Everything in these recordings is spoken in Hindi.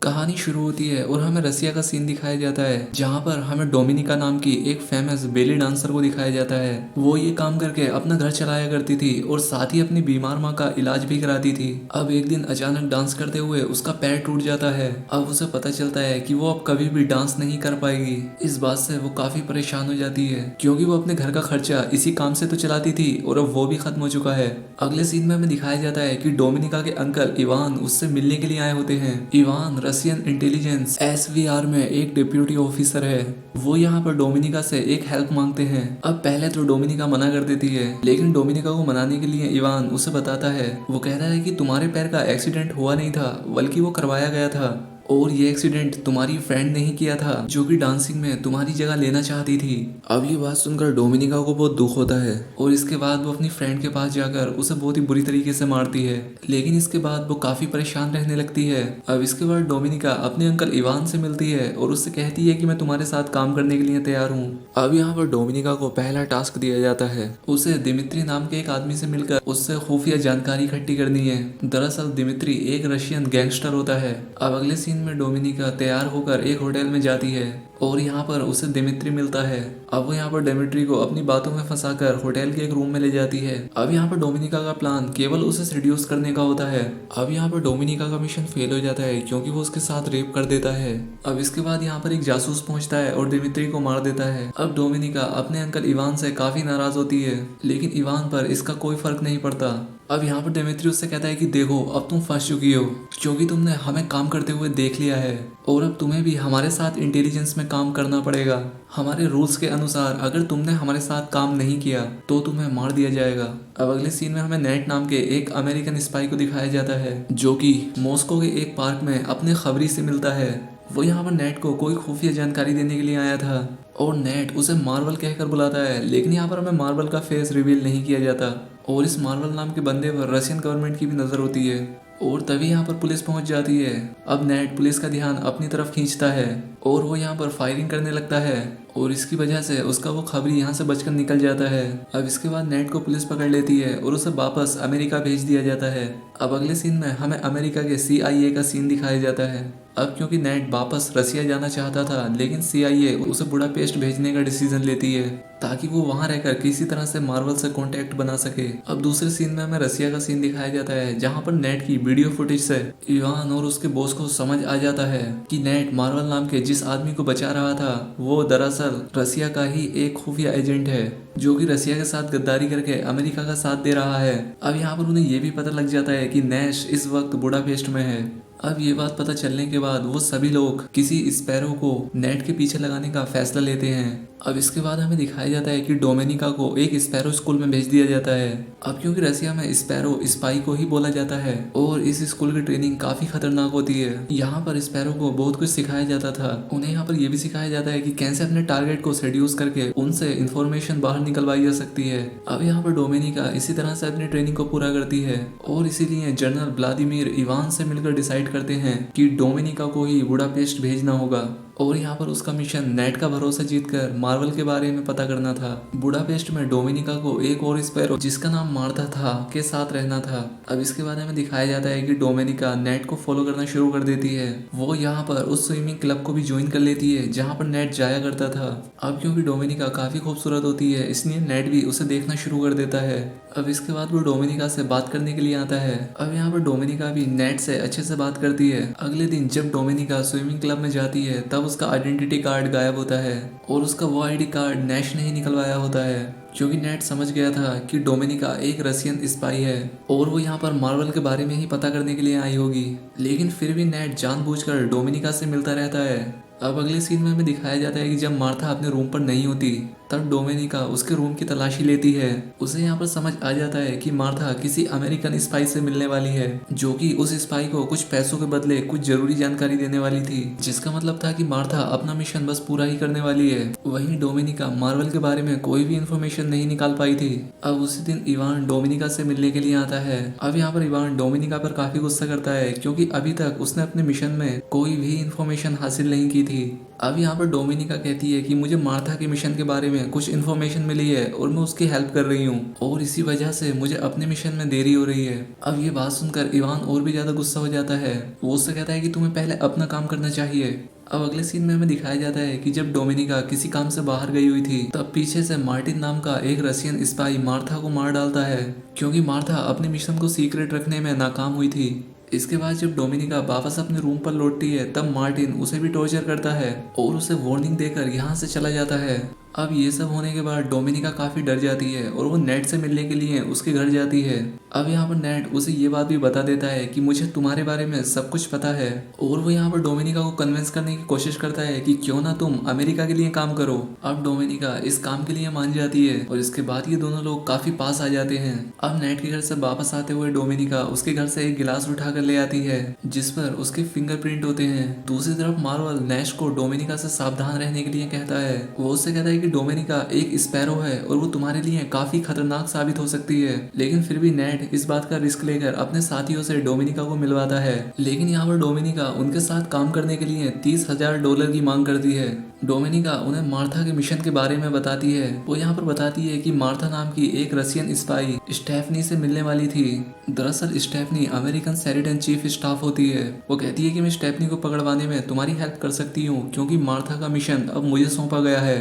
कहानी शुरू होती है और हमें रसिया का सीन दिखाया जाता है जहाँ पर हमें डोमिनिका नाम की एक फेमस बेली डांसर को दिखाया जाता है। वो ये काम करके अपना घर चलाया करती थी और साथ ही अपनी बीमार माँ का इलाज भी कराती थी। अब एक दिन अचानक डांस करते हुए उसका पैर टूट जाता है। अब उसे पता चलता है कि वो अब कभी भी डांस नहीं कर पाएगी। इस बात से वो काफी परेशान हो जाती है क्योंकि वो अपने घर का खर्चा इसी काम से तो चलाती थी और अब वो भी खत्म हो चुका है। अगले सीन में हमें दिखाया जाता है कि डोमिनिका के अंकल इवान उससे मिलने के लिए आए होते हैं। इवान रशियन इंटेलिजेंस एसवीआर में एक डिप्यूटी ऑफिसर है। वो यहाँ पर डोमिनिका से एक हेल्प मांगते हैं। अब पहले तो डोमिनिका मना कर देती है, लेकिन डोमिनिका को मनाने के लिए इवान उसे बताता है। वो कहता है कि तुम्हारे पैर का एक्सीडेंट हुआ नहीं था बल्कि वो करवाया गया था और ये एक्सीडेंट तुम्हारी फ्रेंड ने ही किया था जो कि डांसिंग में तुम्हारी जगह लेना चाहती थी। अब ये बात सुनकर डोमिनिका को बहुत दुख होता है और इसके बाद वो अपनी फ्रेंड के पास जाकर उसे बहुत ही बुरी तरीके से मारती है। लेकिन इसके बाद वो काफी परेशान रहने लगती है। अब इसके बाद डोमिनिका अपने अंकल इवान से मिलती है और उससे कहती है कि मैं तुम्हारे साथ काम करने के लिए तैयार हूँ। अब यहाँ पर डोमिनिका को पहला टास्क दिया जाता है। उसे दिमित्री नाम के एक आदमी से मिलकर उससे खुफिया जानकारी इकट्ठी करनी है। दरअसल दिमित्री एक रशियन गैंगस्टर होता है। अब अगले सीन में डोमिनिका तैयार होकर एक होटल में जाती है और यहाँ पर उसे दिमित्री मिलता है। अब वो यहाँ पर दिमित्री को अपनी बातों में फंसाकर होटल के एक रूम में ले जाती है। अब यहाँ पर डोमिनिका का प्लान केवल उसे सेड्यूस करने का होता है। अब यहाँ पर डोमिनिका का मिशन फेल हो जाता है क्योंकि वो उसके साथ रेप कर देता है। अब इसके बाद यहाँ पर एक जासूस पहुंचता है और दिमित्री को मार देता है। अब डोमिनिका अपने अंकल इवान से काफी नाराज होती है, लेकिन इवान पर इसका कोई फर्क नहीं पड़ता। अब यहाँ पर दिमित्री उससे कहता है कि देखो अब तुम फंस चुकी हो क्योंकि तुमने हमें काम करते हुए देख लिया है और अब तुम्हें भी हमारे साथ इंटेलिजेंस में काम करना पड़ेगा। हमारे रूल्स के अनुसार अगर तुमने हमारे साथ काम नहीं किया तो तुम्हें मार दिया जाएगा। अब अगले सीन में हमें नेट नाम के एक अमेरिकन स्पाई को दिखाया जाता है जो कि मॉस्को के एक पार्क में अपने खबरी से मिलता है। वो यहाँ पर नेट को कोई खुफिया जानकारी देने के लिए आया था और नेट उसे मार्वल कहकर बुलाता है, लेकिन यहाँ पर हमें मार्वल का फेस रिवील नहीं किया जाता और इस मार्वल नाम के बंदे पर रशियन गवर्नमेंट की भी नजर होती है और तभी यहाँ पर पुलिस पहुंच जाती है। अब नेट पुलिस का ध्यान अपनी तरफ खींचता है और वो यहाँ पर फायरिंग करने लगता है और इसकी वजह से उसका वो खबरी यहाँ से बचकर निकल जाता है। अब इसके बाद नेट को पुलिस पकड़ लेती है और उसे वापस अमेरिका भेज दिया जाता है। अब अगले सीन में हमें अमेरिका के CIA का सीन दिखाया जाता है। अब क्योंकि नेट वापस रसिया जाना चाहता था, लेकिन CIA उसे बुडापेस्ट भेजने का डिसीजन लेती है ताकि वो वहां रहकर किसी तरह से मार्वल से कांटेक्ट बना सके। अब दूसरे सीन में हमें रसिया का सीन दिखाया जाता है जहां पर नेट की वीडियो फुटेज से इवान और उसके बॉस को समझ आ जाता है कि नेट मार्वल नाम के जिस आदमी को बचा रहा था वो दरअसल रसिया का ही एक खुफिया एजेंट है जो कि रसिया के साथ गद्दारी करके अमेरिका का साथ दे रहा है। अब यहाँ पर उन्हें ये भी पता लग जाता है कि नैश इस वक्त बुडापेस्ट में है। अब ये बात पता चलने के बाद वो सभी लोग किसी स्पैरो को नेट के पीछे लगाने का फैसला लेते हैं। अब इसके बाद हमें दिखाया जाता है कि डोमिनिका को एक स्पैरो स्कूल में भेज दिया जाता है। अब क्योंकि रसिया में स्पैरो स्पाई को ही बोला जाता है और इस स्कूल की ट्रेनिंग काफी खतरनाक होती है। यहाँ पर स्पैरो को बहुत कुछ सिखाया जाता था। उन्हें यहाँ पर यह भी सिखाया जाता है कि कैसे अपने टारगेट को सेड्यूस करके उनसे इंफॉर्मेशन बाहर निकलवाई जा सकती है। अब यहाँ पर डोमिनिका इसी तरह से अपनी ट्रेनिंग को पूरा करती है और इसीलिए जनरल व्लादिमीर इवान से मिलकर डिसाइड करते हैं कि डोमिनिका को ही बुडापेस्ट भेजना होगा और यहाँ पर उसका मिशन नेट का भरोसा जीतकर मार्वल के बारे में पता करना था। बुडापेस्ट में डोमिनिका को एक और स्पैरो जिसका नाम मार्था था के साथ रहना था। अब इसके बाद हमें दिखाया जाता है कि डोमिनिका नेट को फॉलो करना शुरू कर देती है। वो यहाँ पर उस स्विमिंग क्लब को भी ज्वाइन कर लेती है जहाँ पर नेट जाया करता था। अब क्योंकि डोमिनिका काफी खूबसूरत होती है इसलिए नेट भी उसे देखना शुरू कर देता है। अब इसके बाद वो डोमिनिका से बात करने के लिए आता है। अब यहाँ पर डोमिनिका भी नेट से अच्छे से बात करती है। अगले दिन जब डोमिनिका स्विमिंग क्लब में जाती है तब उसका आइडेंटिटी कार्ड गायब होता है और उसका वो ID कार्ड नैश ने ही निकलवाया होता है क्योंकि नेट समझ गया था कि डोमिनिका एक रशियन स्पाई है और वो यहाँ पर मार्वल के बारे में ही पता करने के लिए आई होगी। लेकिन फिर भी नेट जानबूझकर डोमिनिका से मिलता रहता है। अब अगले सीन में हमें दिखाया जाता है कि जब मार्था अपने रूम पर नहीं होती तब डोमिनिका उसके रूम की तलाशी लेती है। उसे यहाँ पर समझ आ जाता है कि मार्था किसी अमेरिकन स्पाई से मिलने वाली है जो कि उस स्पाई को कुछ पैसों के बदले कुछ जरूरी जानकारी देने वाली थी, जिसका मतलब था कि मार्था अपना मिशन बस पूरा ही करने वाली है। वहीं डोमिनिका मार्वल के बारे में कोई भी इंफॉर्मेशन नहीं निकाल पाई थी। अब उसी दिन इवान डोमिनिका से मिलने के लिए आता है। अब यहाँ पर इवान डोमिनिका पर काफी गुस्सा करता है क्योंकि अभी तक उसने अपने मिशन में कोई भी इंफॉर्मेशन हासिल नहीं की थी। अब यहाँ पर डोमिनिका कहती है कि मुझे मार्था के मिशन के बारे में में कुछ इन्फॉर्मेशन मिली है और मैं उसकी हेल्प कर रही हूँ और इसी वजह से मुझे अपने मिशन में देरी हो रही है। अब ये बात सुनकर इवान और भी ज्यादा गुस्सा हो जाता है। वो उससे कहता है कि तुम्हें पहले अपना काम करना चाहिए। अब अगले सीन में हमें दिखाया जाता है कि जब डोमिनिका किसी काम से बाहर गई हुई थी तब पीछे से मार्टिन नाम का एक रशियन स्पाई मार्था को मार डालता है, क्योंकि मार्था अपने मिशन को सीक्रेट रखने में नाकाम हुई थी। इसके बाद जब डोमिनिका वापस अपने रूम पर लौटती है तब मार्टिन उसे भी टॉर्चर करता है और उसे वार्निंग देकर यहाँ से चला जाता है। अब ये सब होने के बाद डोमिनिका काफी डर जाती है और वो नेट से मिलने के लिए उसके घर जाती है। अब यहाँ पर नेट उसे ये बात भी बता देता है कि मुझे तुम्हारे बारे में सब कुछ पता है, और वो यहाँ पर डोमिनिका को कन्विंस करने की कोशिश करता है कि क्यों ना तुम अमेरिका के लिए काम करो। अब डोमिनिका इस काम के लिए मान जाती है और इसके बाद ये दोनों लोग काफी पास आ जाते हैं। अब नेट के घर से वापस आते हुए डोमिनिका उसके घर से एक गिलास उठा कर ले आती है जिस पर उसके फिंगरप्रिंट होते हैं। दूसरी तरफ मार्वल नैश को डोमिनिका से सावधान रहने के लिए कहता है। वो उससे कहता है कि डोमिनिका एक स्पैरो है और वो तुम्हारे लिए काफी खतरनाक साबित हो सकती है, लेकिन फिर भी नेट इस बात का रिस्क लेकर अपने साथियों से डोमिनिका को मिलवाता है। लेकिन यहाँ पर डोमिनिका उनके साथ काम करने के लिए $30,000 की मांग करती है। डोमिनिका उन्हें मार्था के मिशन के बारे में बताती है। वो यहाँ पर बताती है कि मार्था नाम की एक रशियन स्पाई स्टेफनी से मिलने वाली थी। दरअसल स्टेफनी अमेरिकन सेरिडन चीफ स्टाफ होती है। वो कहती है कि मैं स्टेफनी को पकड़वाने में तुम्हारी हेल्प कर सकती हूँ क्योंकि मार्था का मिशन अब मुझे सौंपा गया है।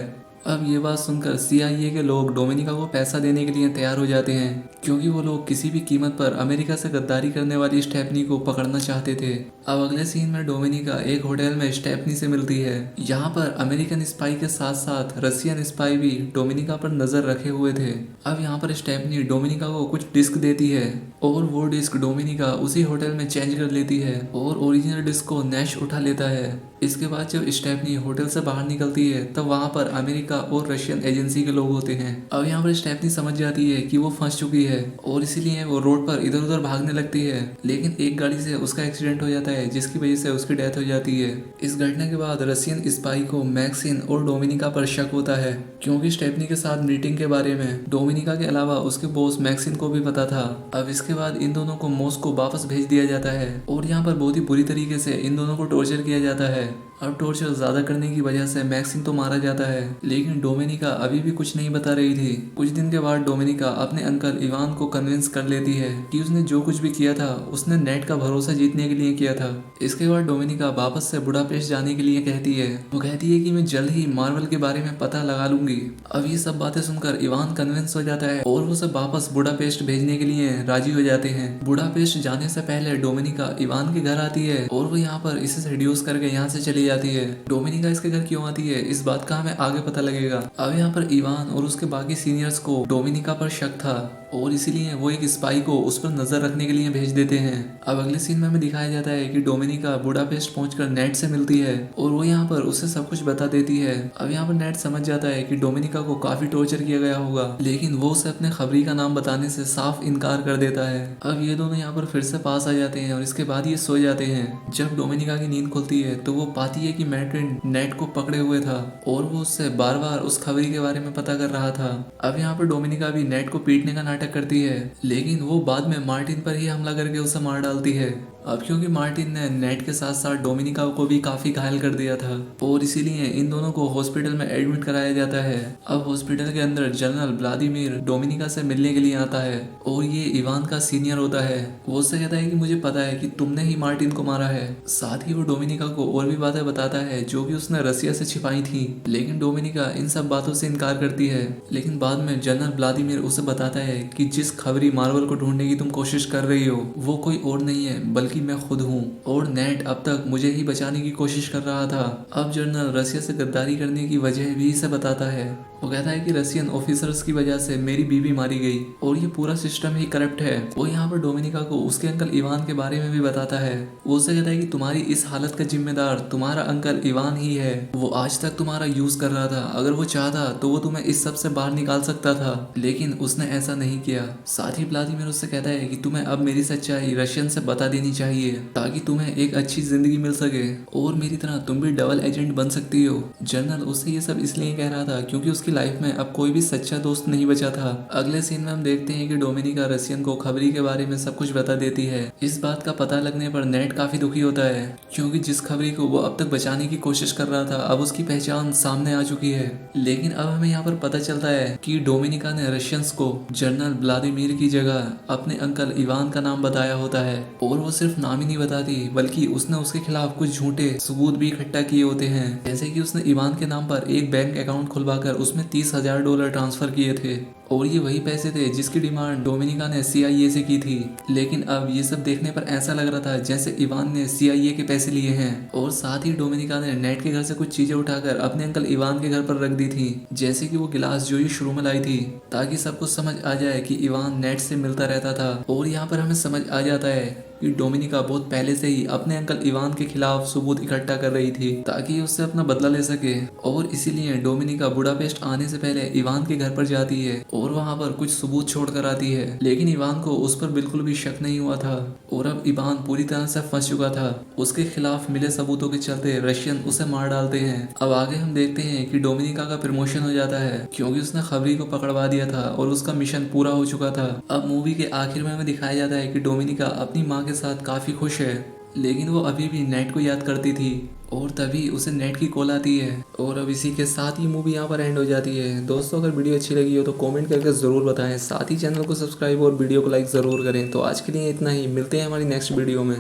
अब ये बात सुनकर CIA के लोग डोमिनिका को पैसा देने के लिए तैयार हो जाते हैं, क्योंकि वो लोग किसी भी कीमत पर अमेरिका से गद्दारी करने वाली स्टेफनी को पकड़ना चाहते थे। अब अगले सीन में डोमिनिका एक होटल में स्टेफनी से मिलती है। यहाँ पर अमेरिकन स्पाई के साथ साथ रशियन स्पाई भी डोमिनिका पर नजर रखे हुए थे। अब यहाँ पर स्टेफनी डोमिनिका को कुछ डिस्क देती है और वो डिस्क डोमिनिका उसी होटल में चेंज कर लेती है और ओरिजिनल डिस्क को नैश उठा लेता है। इसके बाद जब स्टेफनी होटल से बाहर निकलती है तब वहाँ पर अमेरिका और रशियन एजेंसी के लोग होते हैं। अब यहाँ पर स्टेफनी समझ जाती है कि वो फंस चुकी है और इसीलिए वो रोड पर इधर उधर भागने लगती है, लेकिन एक गाड़ी से उसका एक्सीडेंट हो जाता है जिसकी वजह से उसकी डेथ हो जाती है। इस घटना के बाद रशियन स्पाई को मैक्सिन और डोमिनिका पर शक होता है, क्योंकि स्टेफनी के साथ मीटिंग के बारे में डोमिनिका के अलावा उसके बॉस मैक्सिन को भी पता था। अब इसके बाद इन दोनों को मॉस्को वापस भेज दिया जाता है और यहाँ पर बहुत ही बुरी तरीके से इन दोनों को टॉर्चर किया जाता है। अब टॉर्चर ज्यादा करने की वजह से मैक्सिम तो मारा जाता है, लेकिन डोमिनिका अभी भी कुछ नहीं बता रही थी। कुछ दिन के बाद डोमिनिका अपने अंकल इवान को कन्विंस कर लेती है कि उसने जो कुछ भी किया था उसने नेट का भरोसा जीतने के लिए किया था। इसके बाद डोमिनिका वापस से बुडापेस्ट जाने के लिए कहती है। वो कहती है कि मैं जल्द ही मार्वल के बारे में पता लगा लूंगी। अब ये सब बातें सुनकर इवान कन्विंस हो जाता है और वो सब वापस बुडापेस्ट भेजने के लिए राजी हो जाते हैं। बुडापेस्ट जाने से पहले डोमिनिका इवान के घर आती है और वो यहाँ पर इसे सेड्यूस करके यहाँ से चली जाती है। डोमिनिका इसके घर क्यों आती है इस बात का हमें आगे पता लगेगा। अब यहाँ पर इवान और उसके बाकी सीनियर्स को डोमिनिका पर शक था और इसीलिए वो एक स्पाई को उस पर नजर रखने के लिए भेज देते हैं। अब अगले सीन में हमें दिखाया जाता है कि डोमिनिका बुडापेस्ट पहुंचकर नेट से मिलती है और वो यहाँ पर उसे सब कुछ बता देती है। अब यहाँ पर नेट समझ जाता है कि डोमिनिका को काफी टॉर्चर किया गया होगा, लेकिन वो उसे अपने खबरी का नाम बताने से साफ इनकार कर देता है। अब ये दोनों यहाँ पर फिर से पास आ जाते हैं और इसके बाद ये सो जाते हैं। जब डोमिनिका की नींद खुलती है तो वो पाती है कि मैट्रिन नेट को पकड़े हुए था और वो उससे बार बार उस खबरी के बारे में पता कर रहा था। अब यहाँ पर डोमिनिका भी नेट को पीटने का नाटक करती है, लेकिन वो बाद में मार्टिन पर ही हमला करके उसे मार डालती है। अब क्योंकि मार्टिन ने नेट के साथ साथ डोमिनिका को भी काफी घायल कर दिया था और इसीलिए इन दोनों को हॉस्पिटल में एडमिट कराया जाता है। अब हॉस्पिटल के अंदर जनरल व्लादिमीर डोमिनिका से मिलने के लिए आता है और ये इवान का सीनियर होता है। वो उससे कहता है कि मुझे पता है कि तुमने ही मार्टिन को मारा है। साथ ही वो डोमिनिका को और भी बातें बताता है जो कि उसने रसिया से छिपाई थी, लेकिन डोमिनिका इन सब बातों से इनकार करती है। लेकिन बाद में जनरल व्लादिमीर उसे बताता है कि जिस खबरी मार्वल को ढूंढने की तुम कोशिश कर रही हो वो कोई और नहीं है बल्कि मैं खुद हूँ और नेट अब तक मुझे ही बचाने की कोशिश कर रहा था। अब जनरल रसिया से गद्दारी करने की वजह भी इसे बताता है। वो कहता है कि रशियन ऑफिसर्स की वजह से मेरी बीवी मारी गई और ये पूरा सिस्टम ही करप्ट है। वो यहाँ पर डोमिनिका को उसके अंकल इवान के बारे में भी बताता है। वो उससे कहता है कि तुम्हारी इस हालत का जिम्मेदार तुम्हारा अंकल इवान ही है। वो आज तक तुम्हारा यूज कर रहा था, अगर वो चाहता तो वो तुम्हें इस सब से बाहर निकाल सकता था, लेकिन उसने ऐसा नहीं किया। साथ ही व्लादिमीर उससे कहता है कि तुम्हें अब मेरी सच्चाई रशियन से बता देनी चाहिए ताकि तुम्हें एक अच्छी जिंदगी मिल सके और मेरी तरह तुम भी डबल एजेंट बन सकती हो। जनरल उससे ये सब इसलिए कह रहा था क्योंकि उसकी लाइफ में अब कोई भी सच्चा दोस्त नहीं बचा था। अगले सीन में हम देखते हैं कि डोमिनिका रसियन को खबरी के बारे में सब कुछ बता देती है। इस बात का पता लगने पर नेट काफी दुखी होता है क्योंकि जिस खबरी को वो अब तक बचाने की कोशिश कर रहा था अब उसकी पहचान सामने आ चुकी है। लेकिन अब हमें यहाँ पर पता चलता है कि डोमिनिका ने रशियंस को जनरल व्लादिमीर की जगह अपने अंकल इवान का नाम बताया होता है और वो सिर्फ नाम ही नहीं बताती बल्कि उसने उसके खिलाफ कुछ झूठे सबूत भी इकट्ठा किए होते हैं। जैसे कि उसने इवान के नाम पर एक बैंक अकाउंट खुलवाकर उसमें $30,000 ट्रांसफर किए थे और ये वही पैसे थे जिसकी डिमांड डोमिनिका ने CIA से की थी। लेकिन अब ये सब देखने पर ऐसा लग रहा था जैसे इवान ने CIA के पैसे लिए हैं और साथ ही डोमिनिका ने नेट के घर से कुछ चीजें उठाकर अपने अंकल इवान के घर पर रख दी थी, जैसे कि वो गिलास जो ये शुरू में लाई थी, ताकि सबको समझ आ जाए कि इवान नेट से मिलता रहता था। और यहाँ पर हमें समझ आ जाता है कि डोमिनिका बहुत पहले से ही अपने अंकल इवान के खिलाफ सबूत इकट्ठा कर रही थी ताकि उससे अपना बदला ले सके और इसीलिए डोमिनिका बुडापेस्ट आने से पहले इवान के घर पर जाती है और वहां पर कुछ सबूत छोड़ कर आती है। लेकिन इवान को उस पर बिल्कुल भी शक नहीं हुआ था और अब इवान पूरी तरह से फंस चुका था। उसके खिलाफ मिले सबूतों के चलते रशियन उसे मार डालते हैं। अब आगे हम देखते हैं कि डोमिनिका का प्रमोशन हो जाता है क्योंकि उसने खबरी को पकड़वा दिया था और उसका मिशन पूरा हो चुका था। अब मूवी के आखिर में हमें दिखाया जाता है कि डोमिनिका अपनी माँ के साथ काफी खुश है लेकिन वो अभी भी नेट को याद करती थी और तभी उसे नेट की कॉल आती है। और अब इसी के साथ ही मूवी यहाँ पर एंड हो जाती है। दोस्तों अगर वीडियो अच्छी लगी हो तो कमेंट करके ज़रूर बताएं, साथ ही चैनल को सब्सक्राइब और वीडियो को लाइक ज़रूर करें। तो आज के लिए इतना ही, मिलते हैं हमारी नेक्स्ट वीडियो में।